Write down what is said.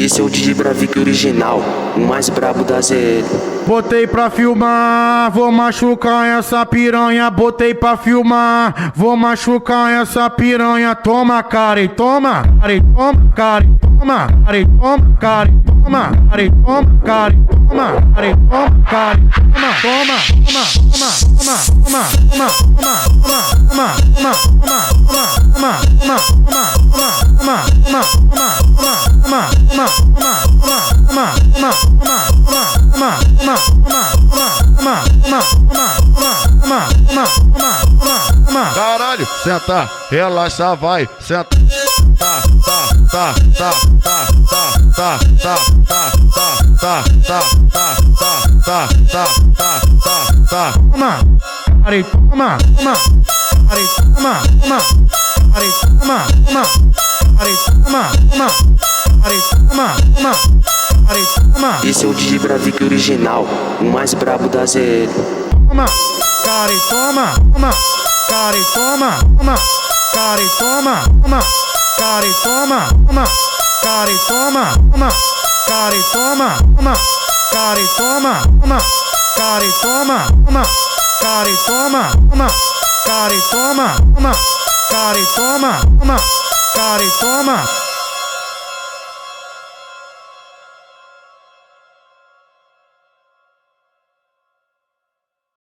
Esse é o DJ Bravic original, o mais brabo da ZL. Botei pra filmar, vou machucar essa piranha. Botei pra filmar, vou machucar essa piranha. Toma, cara, e toma, cara, e toma, cara, e toma, cara, e toma, cara, e toma, cara, e toma, cara, e toma, cara, e toma, cara, e toma, toma, toma, toma, toma, toma, toma, toma, toma, Caralho, senta, relaxa, vai, senta, tá, tá, tá, tá, tá, tá, tá, tá, tá, tá, tá, tá, tá, tá, tá, toma, pare, toma, toma, pare, toma, toma, pare, toma, toma, pare, toma, toma, pare, toma, toma, pare, toma. Esse é o DJ Bravic original, o mais brabo da ZL. Toma, cara, e toma, toma, cara, e toma, toma, cara, e toma, toma, cara, e toma, toma, cara, e toma, toma, cara, e toma, toma, cara, e toma, toma, cara, e toma, toma, cara, e toma, toma, cara, e toma, toma, cara, e toma, toma, cara, e toma.